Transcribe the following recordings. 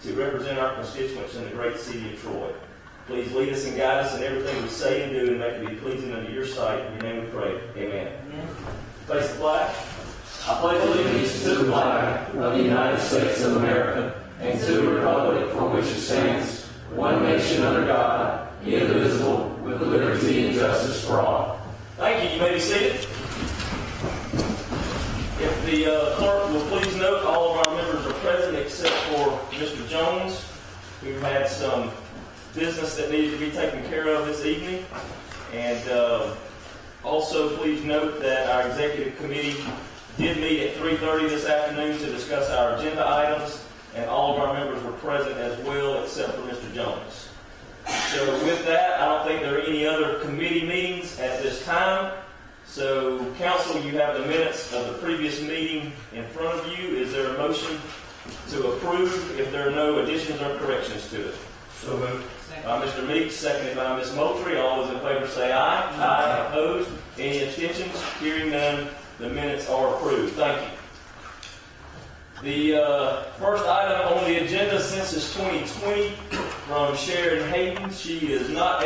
to represent our constituents in the great city of Troy. Please lead us and guide us in everything we say and do, and make it be pleasing unto your sight. In your name we pray. Amen. Face the flag. I pledge allegiance to the flag of the United States of America and to the republic for which it stands, one nation under God, indivisible, with liberty and justice for all. Thank you. You may be seated. If the clerk will please note, all of our members are present except for Mr. Jones, who had some business that needed to be taken care of this evening. And also please note that our executive committee did meet at 3:30 this afternoon to discuss our agenda items, and all of our members were present as well except for Mr. Jones. So with that, I don't think there are any other committee meetings at this time. So council, you have the minutes of the previous meeting in front of you. Is there a motion to approve if there are no additions or corrections to it? So moved. By Mr. Meeks, seconded by Ms. Moultrie. All those in favor say aye. Aye. Opposed? Any abstentions? Hearing none, the minutes are approved. Thank you. The first item on the agenda, Census 2020, from Sharon Hayden. She is not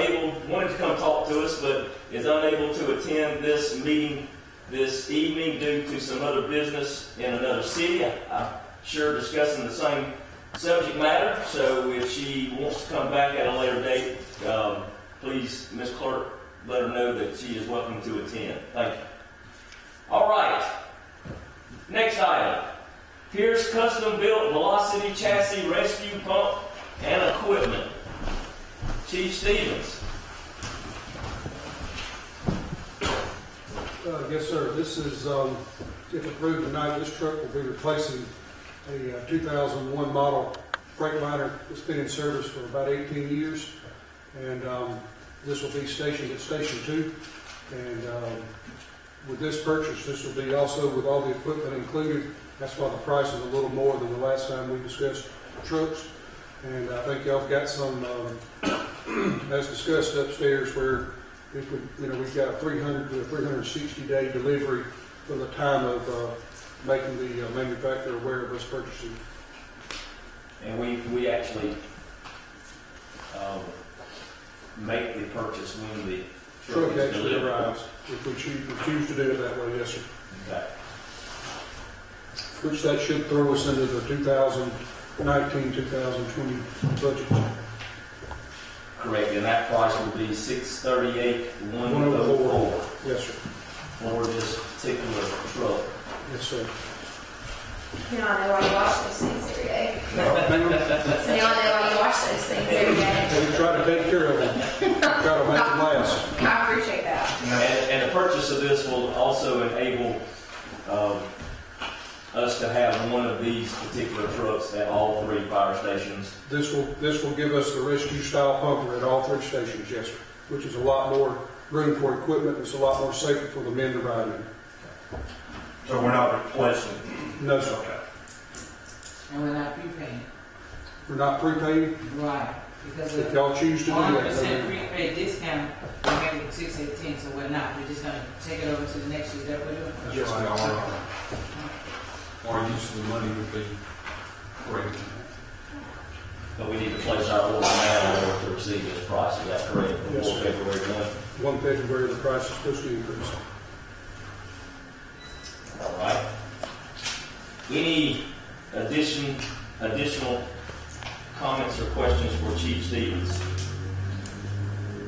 wanted to come talk to us, but is unable to attend this meeting this evening due to some other business in another city. I'm sure discussing the same subject matter, so if she wants to come back at a later date, please, Ms. Clerk, let her know that she is welcome to attend. Thank you. All right. Next item. Pierce Custom Built Velocity Chassis Rescue Pump and Equipment. Chief Stevens. Yes, sir. This is, if approved tonight, this truck will be replacing a 2001 model Freightliner that's been in service for about 18 years. And this will be stationed at Station 2. And with this purchase, this will be also with all the equipment included. That's why the price is a little more than the last time we discussed trucks. And I think y'all got some, as discussed upstairs, where if we've got a 300 to 360 day delivery from the time of making the manufacturer aware of us purchasing. And we actually make the purchase when the truck actually arrives. If we choose to do it that way, yes, sir. Okay. Which that should throw us into the 2019-2020 budget. Correct, and that price will be $638,104. Yes, sir. For this particular truck. Yes, sir. Now I know why you watch those things every day. So now I know why you watch those things every day. We try to take care of them. Try to make them last. I appreciate that. And the purchase of this will also enable us to have one of these particular trucks at all 3 fire stations. This will give us the rescue style pumper at all 3 stations, yes, sir. Which is a lot more room for equipment. It's a lot more safer for the men to ride in. So we're not replacing? No, sir. Okay. And we're not prepaying. We're not prepaying. Right. Because If y'all choose to do that. 100% prepaid discount, we make it 618, so we're not. We're just going to take it over to the next year. Is that what we're doing? That's Yes, right. Our use of the money would be great. But we need to place our order now in order to receive this price. Is that correct? Yes, Before sir. February 1? 1 February, the price is supposed to increase. All right. Any additional comments or questions for Chief Stevens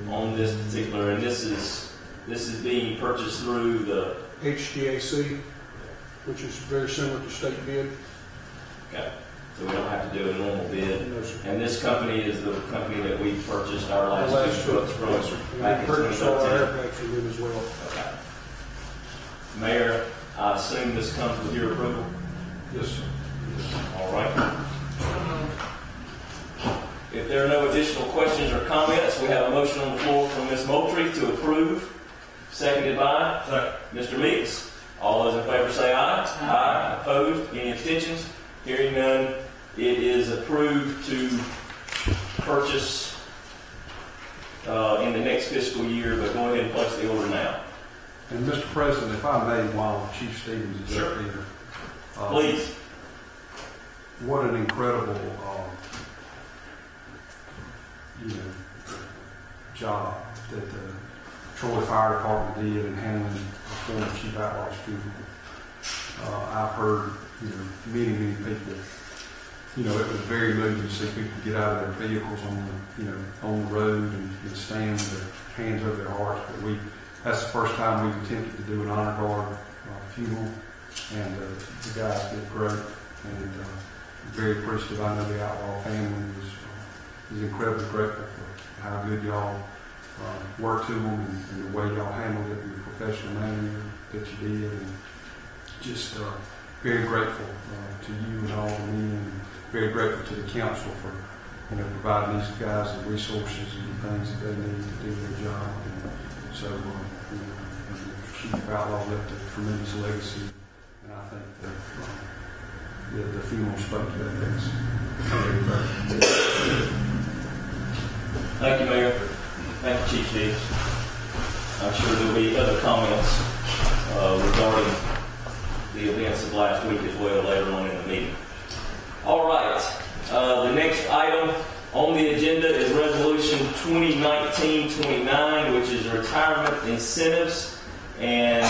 on this particular? And this is being purchased through the HGAC, which is very similar to state bid. Okay. So we don't have to do a normal bid. No, sir. And this company is the company that we purchased our last 2 trucks from Yes, sir. back We in purchased all our 2013. airbags from them as well. Okay. Mayor, I assume this comes with your approval? Yes, sir. All right. If there are no additional questions or comments, we have a motion on the floor from Ms. Moultrie to approve, seconded by Mr. Meeks. All those in favor say aye. Aye. Opposed? Any abstentions? Hearing none, it is approved to purchase in the next fiscal year, but go ahead and place the order now. And Mr. President, if I may, while Chief Stevens is Sure. up here, Please. what an incredible job that the Troy Fire Department did in handling the former Chief Outlaw's funeral. I've heard, many people, it was very moving to see people get out of their vehicles on the road and stand with their hands over their hearts. But that's the first time we've attempted to do an honor guard funeral, and the guys did great, and very appreciative. I know the Outlaw family is incredibly grateful for how good y'all worked to them and the way y'all handled it in the professional manner that you did, and just very grateful to you and all the men, and very grateful to the council for providing these guys the resources and the things that they need to do their job. And so, Chief Outlaw left a tremendous legacy, and I think that the funeral spoke to that legacy. Thank you, Mayor. Thank you, Chief Diggs. I'm sure there'll be other comments regarding the events of last week as well later on in the meeting. All right. The next item on the agenda is Resolution 2019-29, which is retirement incentives. And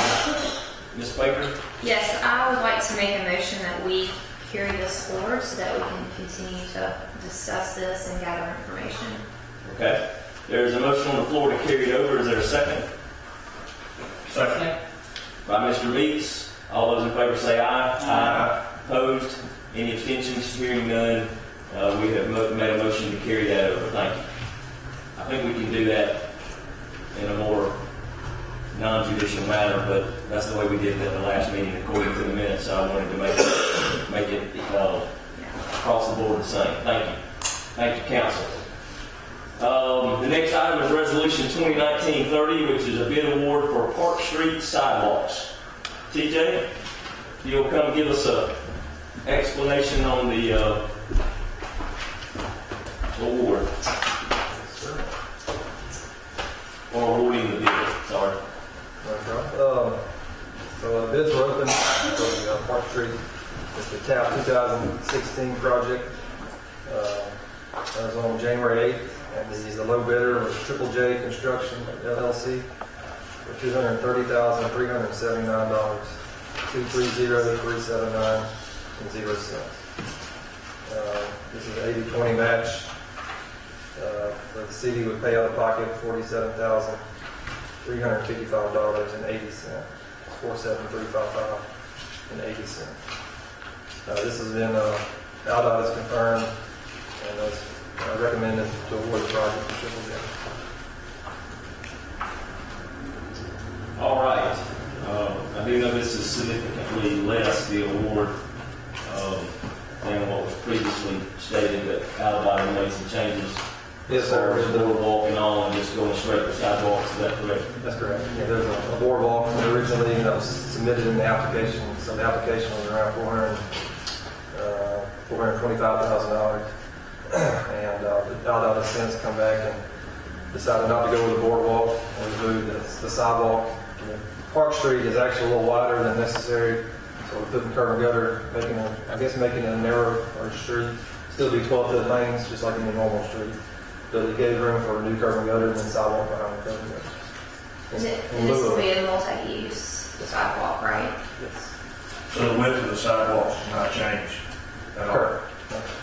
Ms. Baker? Yes, I would like to make a motion that we carry this forward so that we can continue to discuss this and gather information. Okay. There's a motion on the floor to carry it over. Is there a second? Second. By Mr. Meeks. All those in favor say aye. Aye. Opposed? Any abstentions? Hearing none. We have made a motion to carry that over. Thank you. I think we can do that in a more non-judicial manner, but that's the way we did it at the last meeting according to the minutes. So I wanted to make it across the board the same. Thank you. Thank you, council. The next item is Resolution 2019-30, which is a bid award for Park Street sidewalks. TJ, you'll come give us a explanation on the award. Or awarding the bid, sorry. So bids were open for Park Street. It's the TAP 2016 project. That was on January 8th, and the low bidder was Triple J Construction LLC for $230,379, $230,379.0. This is an 80-20 match. The city would pay out of pocket $47,355.80, $47,355.80. This has been ALDOT has confirmed and has recommended to award the project to Triple J. All right. I do know this is significantly less, the award, than what was previously stated, but ALDOT made some changes. Yes, sir. As far as boardwalk and all, and just going straight to sidewalks. Is that correct? That's correct. Yeah, there's a boardwalk originally that was submitted in the application. So the application was around $425,000. And ALDOT has since come back and decided not to go with the boardwalk and remove the sidewalk. Park Street is actually a little wider than necessary, so we're putting curb and gutter, making it a narrower street. Still be 12-foot lanes, just like in a normal street. But it gave room for a new curb and gutter and then sidewalk behind the curb and gutter. And this will be a multi-use sidewalk, right? Yes. So the width of the sidewalks will not change at all? Correct.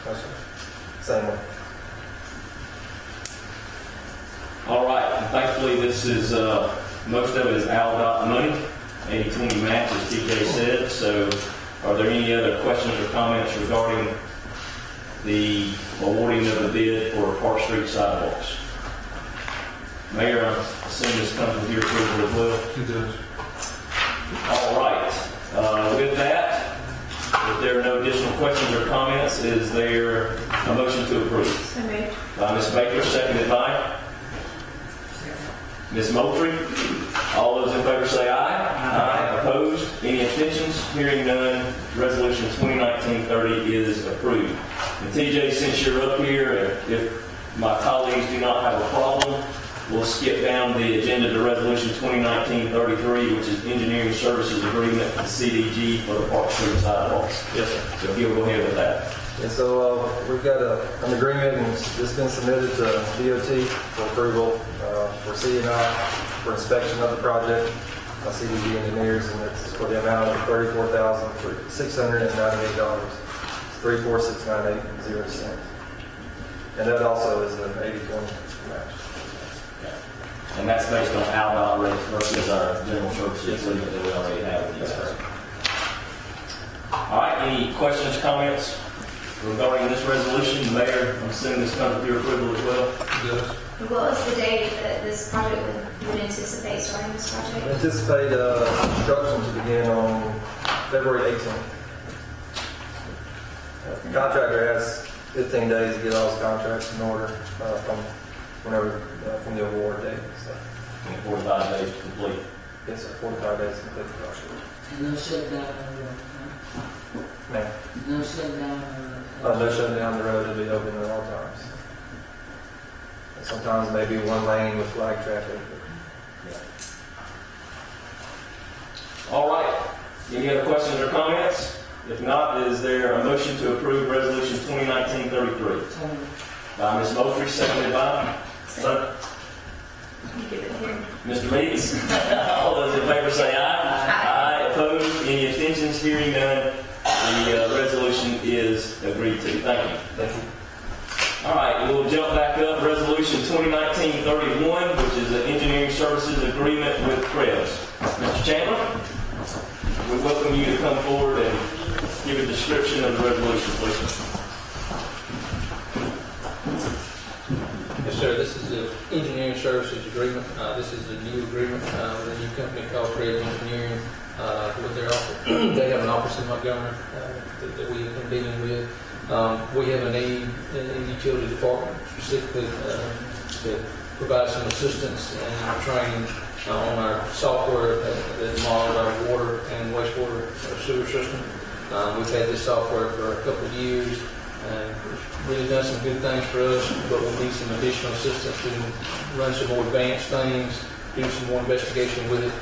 No, sir. Same way. All right. And thankfully, this is most of it is ALDOT money, 80-20 match, as TJ said. So, are there any other questions or comments regarding the awarding of the bid for Park Street sidewalks? Mayor, I assume this comes with your approval as well. It does. All right. With that, if there are no additional questions or comments, is there a motion to approve? So moved. By Ms. Baker, seconded by Ms. Moultrie. All those in favor say aye. Aye. Opposed? Any abstentions? Hearing none, Resolution 2019-30 is approved. And TJ, since you're up here, if my colleagues do not have a problem, we'll skip down the agenda to Resolution 2019-33, which is Engineering Services Agreement with CDG for the Park Street sidewalks. Yes, sir. So if you'll go ahead with that. And so we've got an agreement, and it's been submitted to DOT for approval for CNI for inspection of the project by CDD engineers, and it's for the amount of $34,698. It's 34698.0 cents. And that also is an 80/20 match. And that's based on ALDOT rates versus our general services agreement that we already have with these guys. All right, any questions, comments regarding this resolution? The mayor, I'm assuming this comes with your approval as well? Yes. What was the date that this project would anticipate starting this project? Anticipate construction to begin on February 18th. The contractor has 15 days to get all his contracts in order from the award date. So, 45 days to complete. yes, sir, 45 days to complete the project. And no shutdown on Ma'am, the road, no shutdown on no shutting down the road, it'll be open at all times. And sometimes maybe one lane with flag traffic. All right, any other questions or comments? If not, is there a motion to approve Resolution 2019-33? By Ms. Moultrie, seconded by You give it here. Mr. Meeks. All those in favor say aye. Aye. Opposed? Any abstentions? Hearing none, the resolution is agreed to. Thank you. Thank you. All right, we'll jump back up. Resolution 2019-31, which is an engineering services agreement with Krebs. Mr. Chandler, we welcome you to come forward and give a description of the resolution, please. Yes, sir. This is the engineering services agreement. This is a new agreement with a new company called Krebs Engineering. With their office, they have an office in Montgomery that we have been dealing with. We have a need in the utility department specifically to provide some assistance and training on our software that models our water and wastewater sewer system. We've had this software for a couple of years. It's really done some good things for us, but we need some additional assistance to run some more advanced things, do some more investigation with it.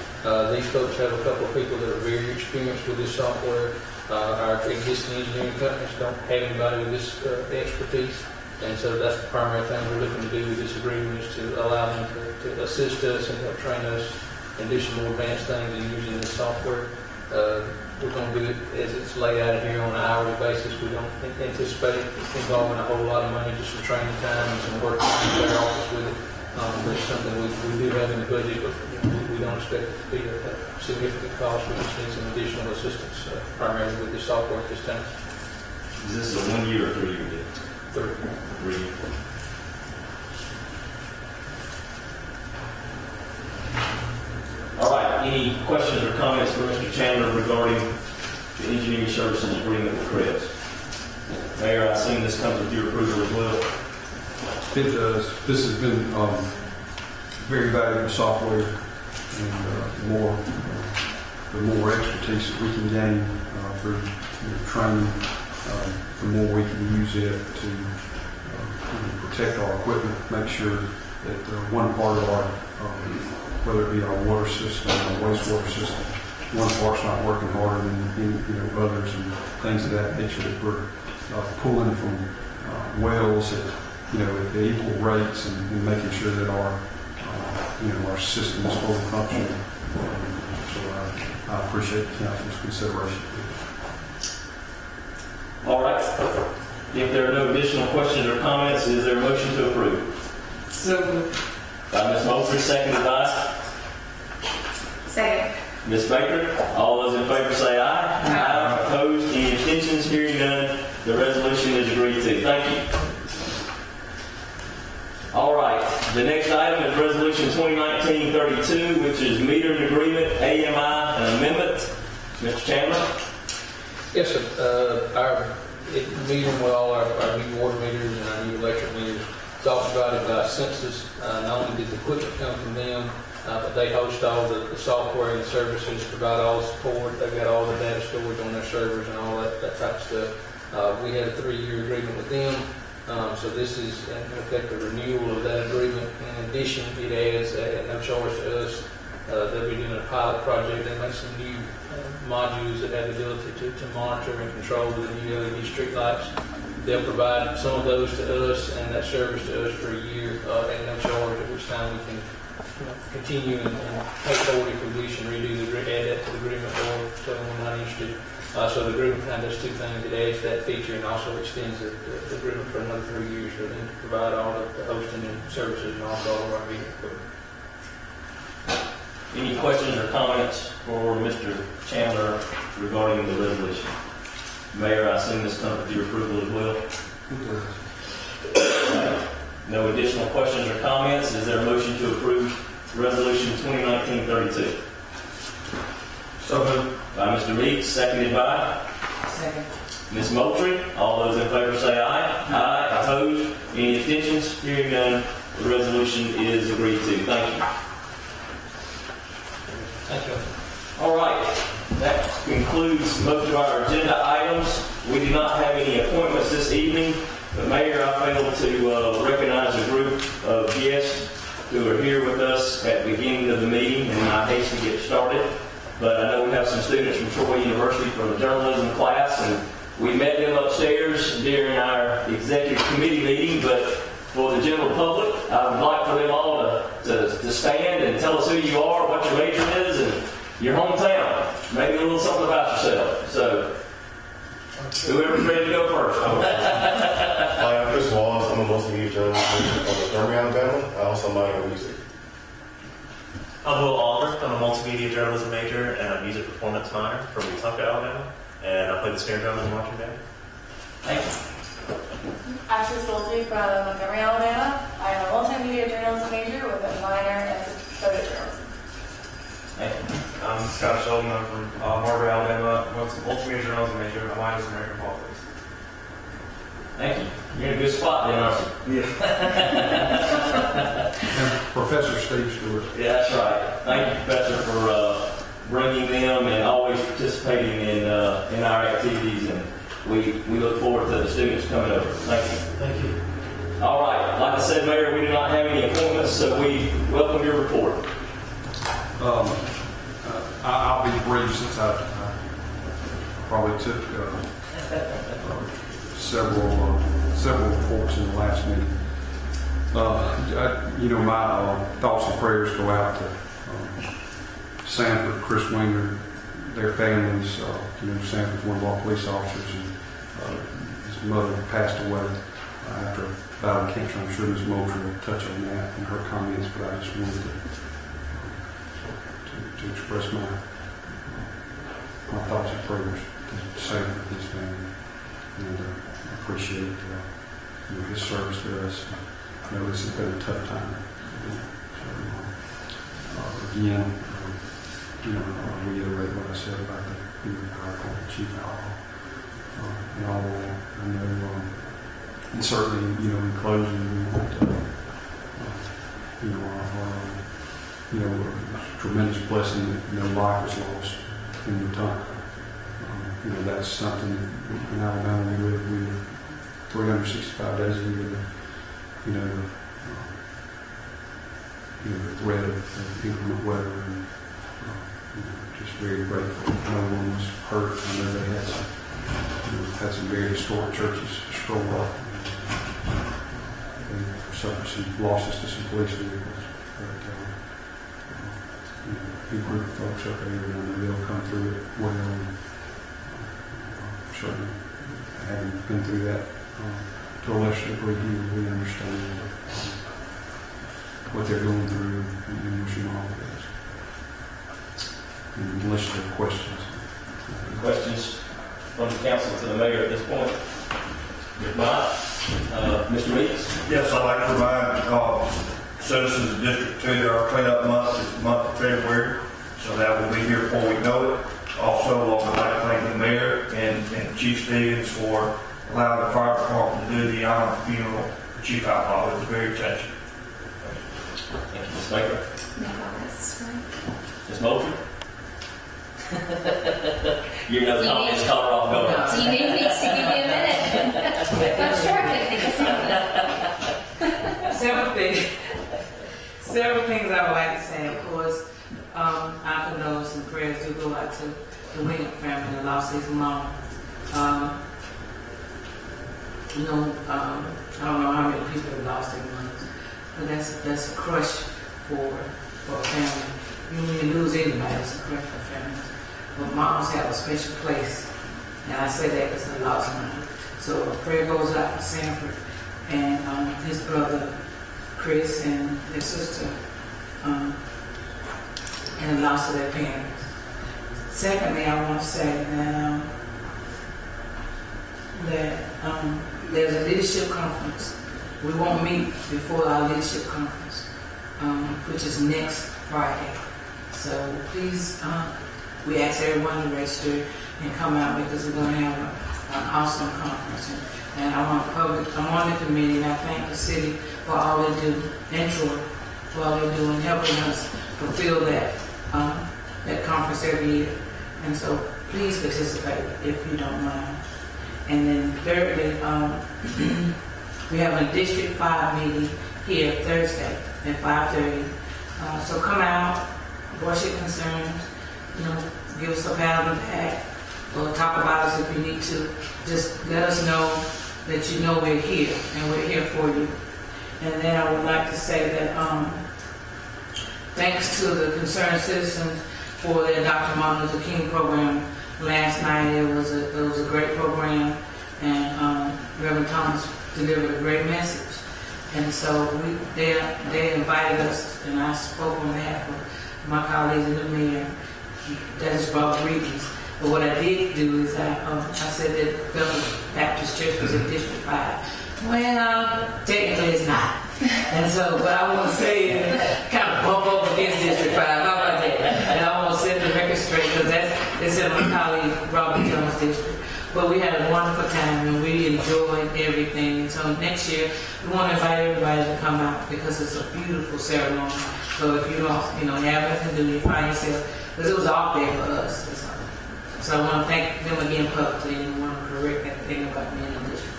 These folks have a couple of people that are very experienced with this software. Our existing engineering companies don't have anybody with this expertise, and so that's the primary thing we're looking to do with this agreement, is to allow them to assist us and help train us and do some more advanced things in using this software. We're going to do it as it's laid out here on an hourly basis. We don't anticipate it involving a whole lot of money, just some training time and some work in their office with it. But it's something we do have in the budget, but we don't expect it to be a significant cost. We just need some additional assistance, primarily with the software at this time. Is this a 1 year or 3 year deal? 3 years. All right, any questions or comments for Mr. Chandler regarding the engineering services agreement with Krebs? Mayor, I assume this comes with your approval as well. It does. This has been very valuable software, and the more expertise that we can gain through training, the more we can use it to protect our equipment, make sure that one part of our, whether it be our water system or wastewater system, one part's not working harder than others, and things of that nature, that we're pulling from wells at at the equal rates, and making sure that our system is fully functioning. So I appreciate the council's consideration. All right. If there are no additional questions or comments, is there a motion to approve? So moved. By Ms. Moultrie, seconded by Second. Ms. Baker. All those in favor say aye. Aye. Opposed? Any abstentions? Hearing none, the resolution is agreed to. Thank you. All right. The next item is Resolution 2019-32, which is metering agreement, AMI, and amendment. Mr. Chandler. Yes, sir. Our meeting with all our new water meters and our new electric meters, it's all provided by Census. Not only did the equipment come from them, but they host all the software and the services, provide all the support. They've got all the data storage on their servers and all that type of stuff. We had a 3-year agreement with them. So this is, in effect, a renewal of that agreement. In addition, it adds, at no charge to us, they'll be doing a pilot project. They make some new modules that have the ability to monitor and control the new LED street lights. They'll provide some of those to us and that service to us for a year at no charge, at which time we can continue and pay forward if we wish and redo the, add that to the agreement or tell them we're not interested. So the agreement kind of does two things. It adds that feature and also extends the agreement for another 3 years for them to provide all of the hosting and services and also all of our meeting equipment. Any questions or comments for Mr. Chandler regarding the resolution? Mayor, I assume this comes with your approval as well? No additional questions or comments. Is there a motion to approve Resolution 2019-32? So moved. By Mr. Meeks, seconded by Second. Ms. Moultrie. All those in favor say aye. Aye. Opposed? Any abstentions? Hearing none, the resolution is agreed to. Thank you. Thank you. All right, that concludes most of our agenda items. We do not have any appointments this evening, but Mayor, I failed to recognize a group of guests who are here with us at the beginning of the meeting, and I hate to get started, but I know we have some students from Troy University for the journalism class, and we met them upstairs during our executive committee meeting, but for the general public, I would like for them all to stand and tell us who you are, what your major is, and your hometown. Maybe a little something about yourself. So, whoever's ready to go first. Hi, I'm Chris Wallace. I'm a multimedia journalist from Montgomery, Alabama. I also minor in music. I'm Will Oliver. I'm a multimedia journalism major and a music performance minor from Wetumpka, Alabama. And I play the snare drum in the marching band. Thank you. Ashley Stolte from Montgomery, Alabama. I am a multimedia journalism major with a minor in photo journalism. Thank you. I'm Scott Sheldon. I'm from Marbury, Alabama. I'm a multimedia journalism major. My minor is American politics. Thank you. You're in a good spot then, aren't you? Yeah. And Professor Steve Stewart. Yeah, that's right. Thank you, Professor, for bringing them and always participating in our activities. And we look forward to the students coming over. Thank you. Thank you. All right. Like I said, Mayor, we do not have any appointments, so we welcome your report. I'll be brief since I probably took several reports in the last meeting. My thoughts and prayers go out to Sanford, Chris Winger, their families. Sanford's one of our police officers, and his mother passed away after battling cancer. I'm sure Ms. Moultrie will touch on that in her comments, but I just wanted to express my thoughts and prayers to Sanford and his family, and I appreciate his service to us. I know this has been a tough time. Again, I'll reiterate what I said about the chief outlaw and all that. I know, and certainly, in closing, we want tremendous blessing that no life was lost in Wetumpka. That's something in Alabama we live 365 days a year. The threat of inclement weather, and just very grateful. No one was hurt. I know they had some very historic churches destroyed. They suffered some losses to some police vehicles. Big group of folks up there, and they'll come through it well. And, certainly, having been through that to a lesser degree here, we understand what they're going through, and wishing all the best. And unless there are questions. Questions from the council to the mayor at this point? If not, Mr. Meeks? Yes, I'd like to remind citizens of District 2 that our cleanup month is the month of February, so that will be here before we know it. Also, I'd like to thank the mayor and Chief Stevens for allowing the fire department to do the honor funeral for Chief Outlaw. It was very touching. Thank you, Ms. Baker. No comments, right? Ms. Moultrie? Your no comments caught her off guard. Do you need me to give you a minute? I'm sure I can think of something. Several things I would like to say. Of course, our condolences and prayers do go out to the Winger family that lost his mom. you know, I don't know how many people have lost their mothers, but that's a crush for a family. When you lose anybody, it's a crush for families. But moms have a special place, and I say that because I lost mine. So a prayer goes out for Sanford and his brother Chris and his sister, and the loss of their parents. Secondly, I want to say that there's a leadership conference. We won't meet before our leadership conference, which is next Friday. So please, we ask everyone to register and come out because we're going to have an awesome conference. And I want the committee, and I thank the city for all they do, and Troy for all they do in helping us fulfill that conference every year. And so please participate if you don't mind. And then thirdly, we have a District 5 meeting here Thursday at 5:30. So come out, voice your concerns, give us a pat on the back, or talk about us if you need to. Just let us know that you know we're here, and we're here for you. And then I would like to say that thanks to the concerned citizens for their Dr. Martin Luther King program last night. It was a great program, and Reverend Thomas delivered a great message. And so they invited us, and I spoke on behalf of my colleagues in the mayor. That just brought greetings. But what I did do is I said that Bethel Baptist Church was in District 5. Well, technically it's not. And so, but I want to say kind of bump up against District 5. How about that? And I want to set the record straight because that's in my colleague Robert Jones' district. But we had a wonderful time and we enjoyed everything. And so next year we want to invite everybody to come out because it's a beautiful ceremony. So if you don't, have nothing to do, you find yourself, because it was off day for us. So I want to thank them again publicly and want to correct that thing about being in District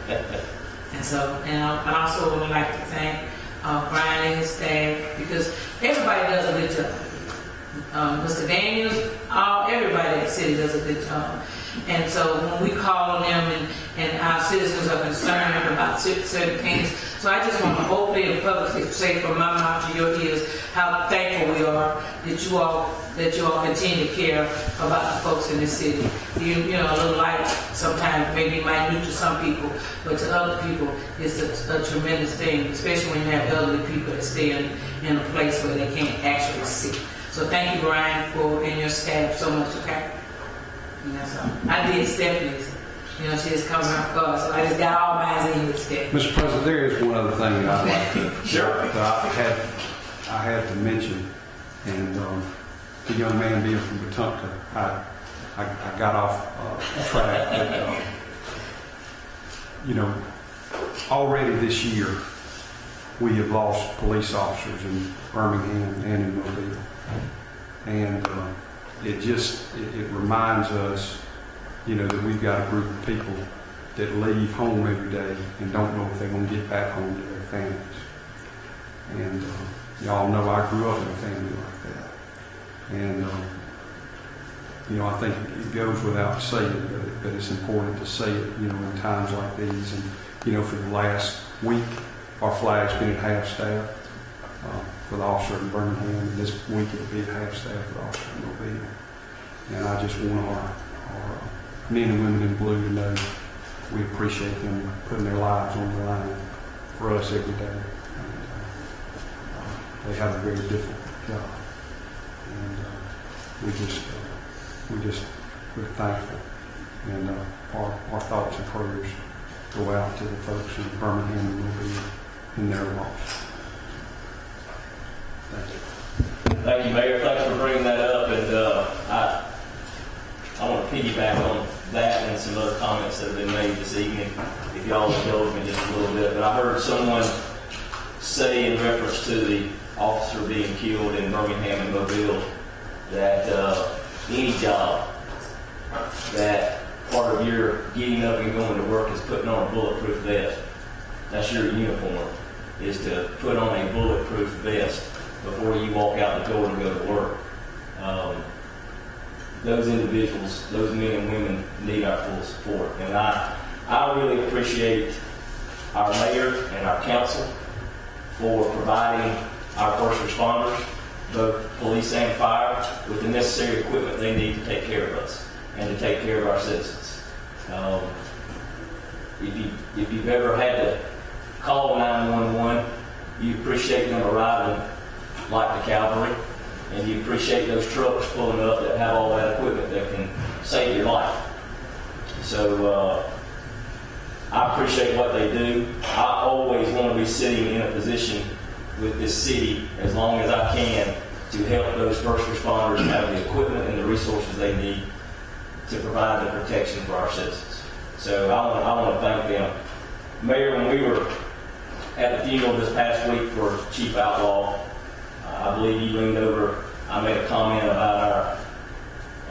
5. And so, and I also would like to thank Brian and his staff because everybody does a good job. Mr. Daniels, everybody at the city does a good job. And so when we call on them and our citizens are concerned about certain things, so I just want to openly and publicly say from my mouth to your ears how thankful we are that you all continue to care about the folks in the city. A little light sometimes maybe minute to some people, but to other people it's a tremendous thing, especially when you have elderly people that stay in a place where they can't actually see. So thank you, Brian, and your staff so much. Okay. So I did Stephanie's. She just coming out for us. So I just got all mine in with Stephanie. Mr. President, there is one other thing that I'd like to I had to mention, and the young man being from Wetumpka, I got off track. But, already this year we have lost police officers in Birmingham and in Mobile, and it reminds us, that we've got a group of people that leave home every day and don't know if they're going to get back home to their families. And y'all know I grew up in a family like that. And, I think it goes without saying, but it's important to say it, in times like these. And, for the last week, our flag's been at half-staff for the officer in Birmingham, and this week it'll be at half-staff for the officer in Mobile. And I just want our men and women in blue to know we appreciate them putting their lives on the line for us every day. And, they have a very difficult job. And we're thankful. And our thoughts and prayers go out to the folks in Birmingham and Mobile in their loss. Thank you. Thank you, Mayor. Thanks for bringing that up. And I want to piggyback on that and some other comments that have been made this evening, if y'all indulge me just a little bit. But I heard someone say in reference to the officer being killed in Birmingham and Mobile that any job that part of your getting up and going to work is putting on a bulletproof vest. That's your uniform, is to put on a bulletproof vest before you walk out the door and go to work. Those individuals, those men and women need our full support. And I I really appreciate our mayor and our council for providing our first responders, both police and fire, with the necessary equipment they need to take care of us and to take care of our citizens. If you've ever had to call 911, you appreciate them arriving like the cavalry, and you appreciate those trucks pulling up that have all that equipment that can save your life. So I appreciate what they do. I always want to be sitting in a position with this city as long as I can to help those first responders have the equipment and the resources they need to provide the protection for our citizens. So I want to thank them. Mayor, when we were at the funeral this past week for Chief Outlaw, I believe you leaned over, I made a comment about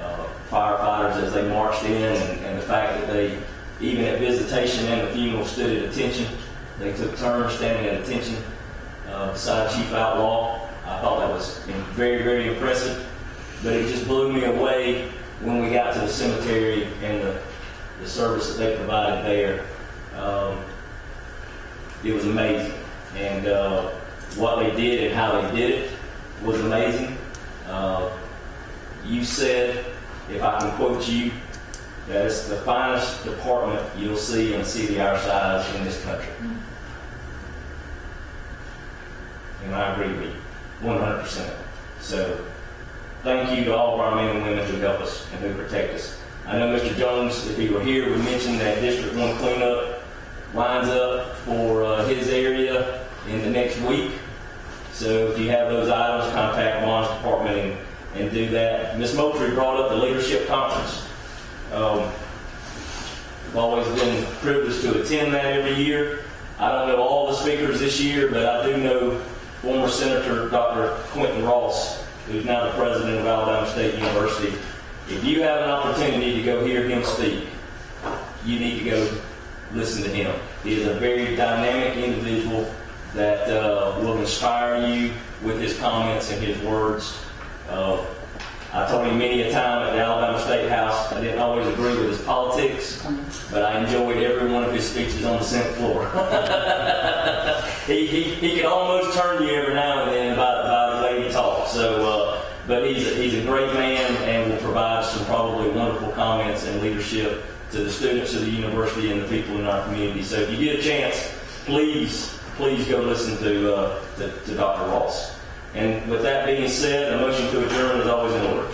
our firefighters as they marched in and the fact that they, even at visitation and the funeral, stood at attention. They took turns standing at attention beside Chief Outlaw. I thought that was very, very impressive, but it just blew me away when we got to the cemetery and the service that they provided there. It was amazing, and what they did and how they did it was amazing. You said, if I can quote you, that it's the finest department you'll see in a city our size in this country. And I agree with you, 100%. So, thank you to all of our men and women who help us and who protect us. I know Mr. Jones, if he were here, would mention that District 1 cleanup lines up for his area in the next week. So if you have those items, contact Juan's department and do that. Ms. Moultrie brought up the leadership conference. I've always been privileged to attend that every year. I don't know all the speakers this year, but I do know former Senator Dr. Quentin Ross, who's now the president of Alabama State University. If you have an opportunity to go hear him speak, you need to go listen to him. He is a very dynamic individual that will inspire you with his comments and his words. I told him many a time at the Alabama State House, I didn't always agree with his politics, but I enjoyed every one of his speeches on the Senate floor. he can almost turn you every now and then by the way he talks. So, but he's a great man and will provide some probably wonderful comments and leadership to the students of the university and the people in our community. So if you get a chance, please go listen to Dr. Ross. And with that being said, a motion to adjourn is always in order.